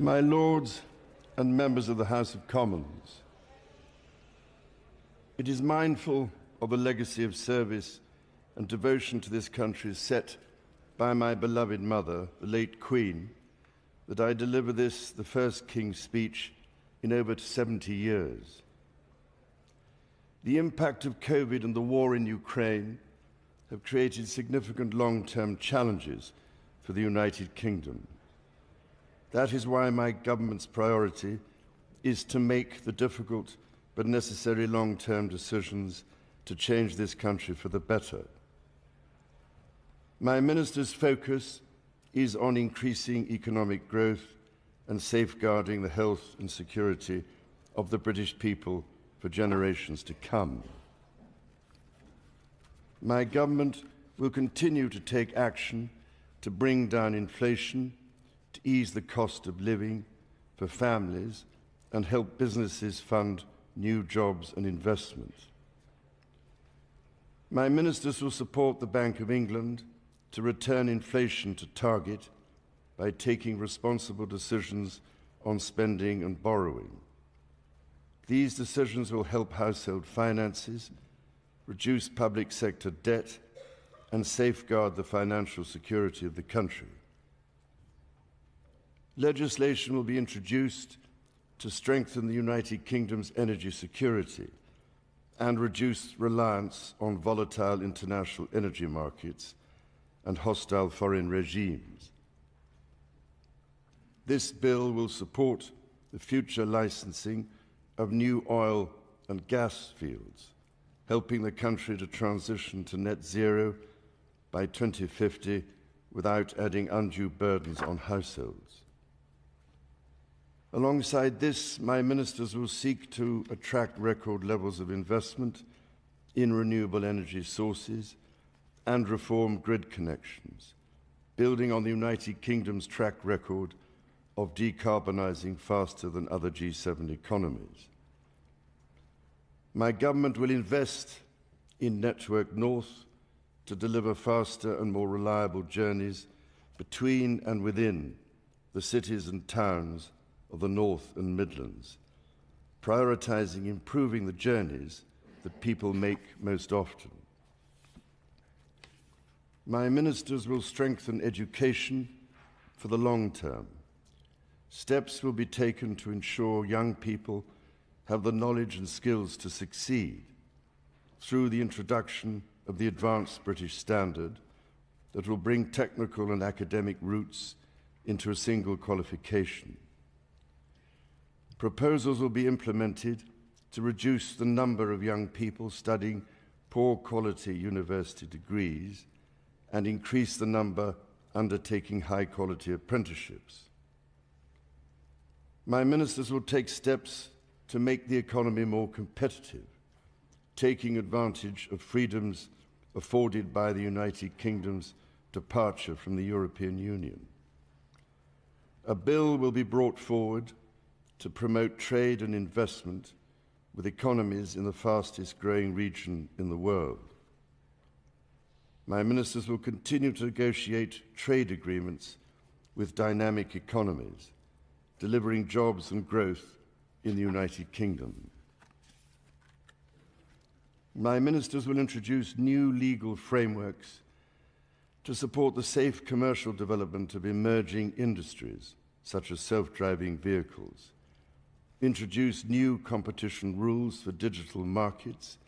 My Lords and members of the House of Commons, it is mindful of the legacy of service and devotion to this country set by my beloved mother, the late Queen, that I deliver this, the first King's speech in over 70 years. The impact of COVID and the war in Ukraine have created significant long-term challenges for the United Kingdom. That is why my government's priority is to make the difficult but necessary long-term decisions to change this country for the better. My minister's focus is on increasing economic growth and safeguarding the health and security of the British people for generations to come. My government will continue to take action to bring down inflation, to ease the cost of living for families and help businesses fund new jobs and investment. My ministers will support the Bank of England to return inflation to target by taking responsible decisions on spending and borrowing. These decisions will help household finances, reduce public sector debt, and safeguard the financial security of the country. Legislation will be introduced to strengthen the United Kingdom's energy security and reduce reliance on volatile international energy markets and hostile foreign regimes. This bill will support the future licensing of new oil and gas fields, helping the country to transition to net zero by 2050 without adding undue burdens on households. Alongside this, my ministers will seek to attract record levels of investment in renewable energy sources and reform grid connections, building on the United Kingdom's track record of decarbonising faster than other G7 economies. My government will invest in Network North to deliver faster and more reliable journeys between and within the cities and towns of the North and Midlands, prioritising improving the journeys that people make most often. My ministers will strengthen education for the long term. Steps will be taken to ensure young people have the knowledge and skills to succeed through the introduction of the Advanced British Standard that will bring technical and academic routes into a single qualification. Proposals will be implemented to reduce the number of young people studying poor quality university degrees and increase the number undertaking high quality apprenticeships. My ministers will take steps to make the economy more competitive, taking advantage of freedoms afforded by the United Kingdom's departure from the European Union. A bill will be brought forward to promote trade and investment with economies in the fastest growing region in the world. My ministers will continue to negotiate trade agreements with dynamic economies, delivering jobs and growth in the United Kingdom. My ministers will introduce new legal frameworks to support the safe commercial development of emerging industries, such as self-driving vehicles, introduce new competition rules for digital markets,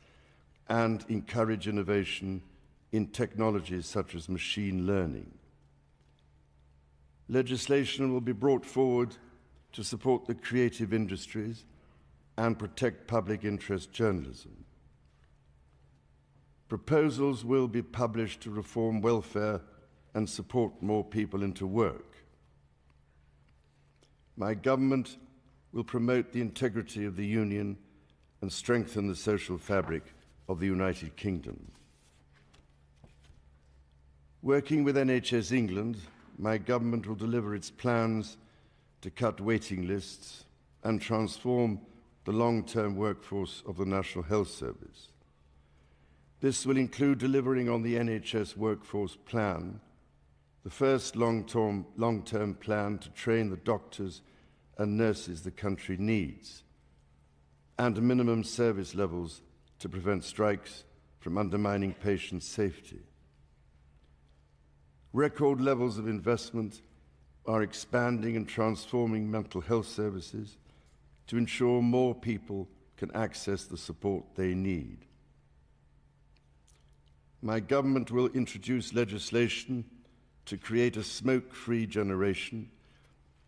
and encourage innovation in technologies such as machine learning. Legislation will be brought forward to support the creative industries and protect public interest journalism. Proposals will be published to reform welfare and support more people into work. My government will promote the integrity of the Union and strengthen the social fabric of the United Kingdom. Working with NHS England, my government will deliver its plans to cut waiting lists and transform the long-term workforce of the National Health Service. This will include delivering on the NHS Workforce Plan, the first long-term plan to train the doctors and nurses the country needs, and minimum service levels to prevent strikes from undermining patient safety. Record levels of investment are expanding and transforming mental health services to ensure more people can access the support they need. My government will introduce legislation to create a smoke-free generation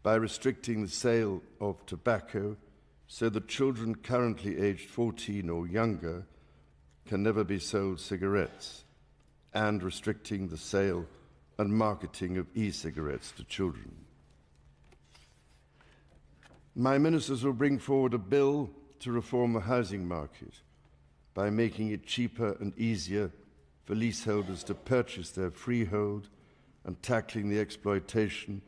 by restricting the sale of tobacco so that children currently aged 14 or younger can never be sold cigarettes, and restricting the sale and marketing of e-cigarettes to children. My ministers will bring forward a bill to reform the housing market by making it cheaper and easier for leaseholders to purchase their freehold and tackling the exploitation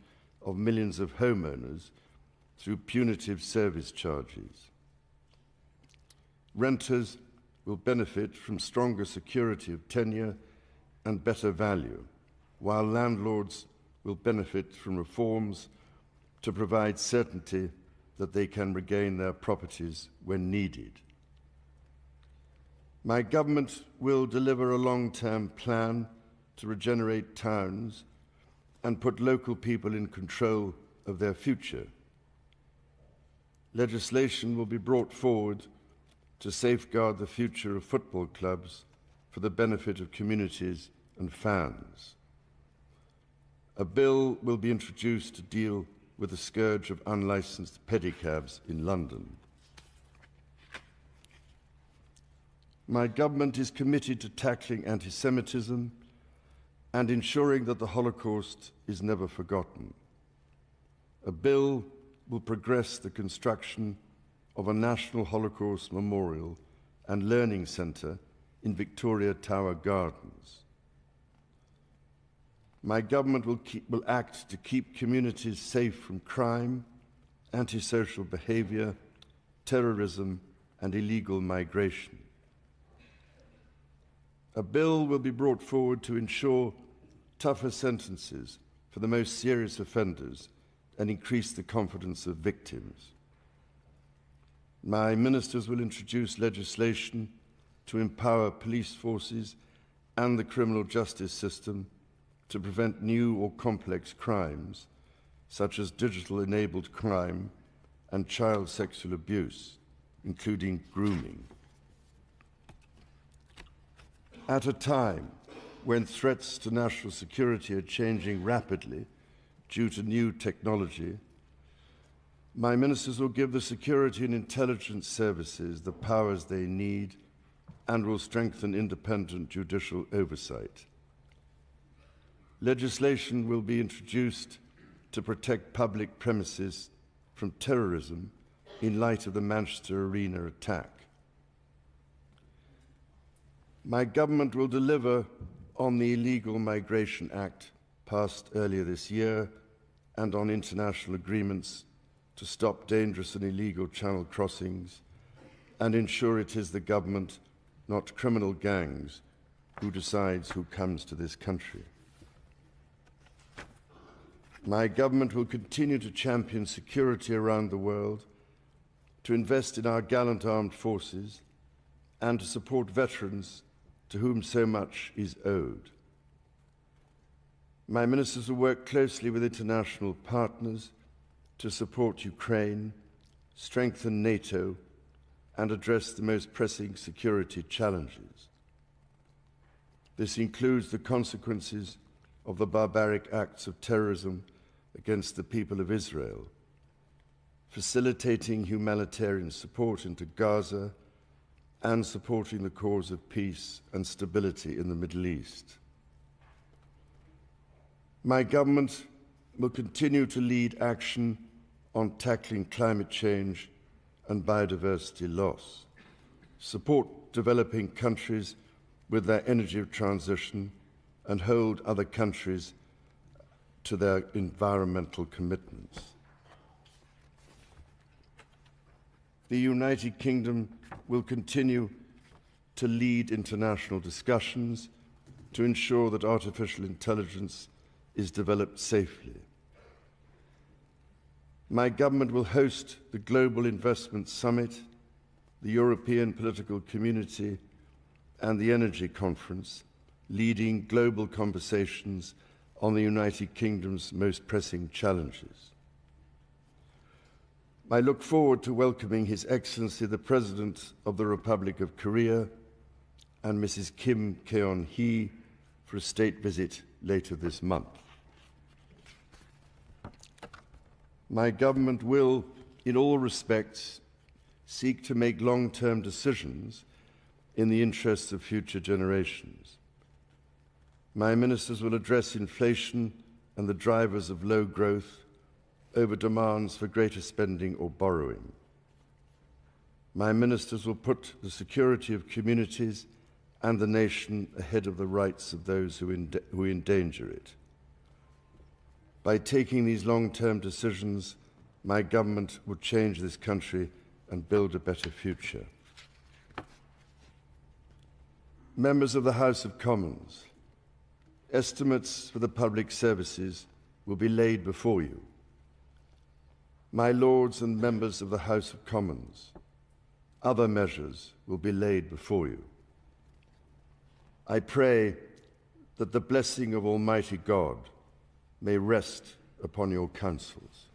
of millions of homeowners through punitive service charges. Renters will benefit from stronger security of tenure and better value, while landlords will benefit from reforms to provide certainty that they can regain their properties when needed. My government will deliver a long-term plan to regenerate towns and put local people in control of their future. Legislation will be brought forward to safeguard the future of football clubs for the benefit of communities and fans. A bill will be introduced to deal with the scourge of unlicensed pedicabs in London. My government is committed to tackling anti-Semitism and ensuring that the Holocaust is never forgotten. A bill will progress the construction of a National Holocaust Memorial and Learning Centre in Victoria Tower Gardens. My government will act to keep communities safe from crime, antisocial behaviour, terrorism and illegal migration. A bill will be brought forward to ensure tougher sentences for the most serious offenders and increase the confidence of victims. My ministers will introduce legislation to empower police forces and the criminal justice system to prevent new or complex crimes, such as digital-enabled crime and child sexual abuse, including grooming. At a time when threats to national security are changing rapidly due to new technology, my ministers will give the security and intelligence services the powers they need and will strengthen independent judicial oversight. Legislation will be introduced to protect public premises from terrorism in light of the Manchester Arena attack. My government will deliver on the Illegal Migration Act passed earlier this year and on international agreements to stop dangerous and illegal channel crossings and ensure it is the government, not criminal gangs, who decides who comes to this country. My government will continue to champion security around the world, to invest in our gallant armed forces, and to support veterans to whom so much is owed. My ministers will work closely with international partners to support Ukraine, strengthen NATO, and address the most pressing security challenges. This includes the consequences of the barbaric acts of terrorism against the people of Israel, facilitating humanitarian support into Gaza, and supporting the cause of peace and stability in the Middle East. My government will continue to lead action on tackling climate change and biodiversity loss, support developing countries with their energy transition, and hold other countries to their environmental commitments. The United Kingdom will continue to lead international discussions to ensure that artificial intelligence is developed safely. My government will host the Global Investment Summit, the European Political Community, and the Energy Conference, leading global conversations on the United Kingdom's most pressing challenges. I look forward to welcoming His Excellency the President of the Republic of Korea and Mrs. Kim Keon-hee for a state visit later this month. My government will, in all respects, seek to make long-term decisions in the interests of future generations. My ministers will address inflation and the drivers of low growth over demands for greater spending or borrowing. My ministers will put the security of communities and the nation ahead of the rights of those who endanger it. By taking these long-term decisions, my government will change this country and build a better future. Members of the House of Commons, estimates for the public services will be laid before you. My Lords and members of the House of Commons, other measures will be laid before you. I pray that the blessing of Almighty God may rest upon your councils.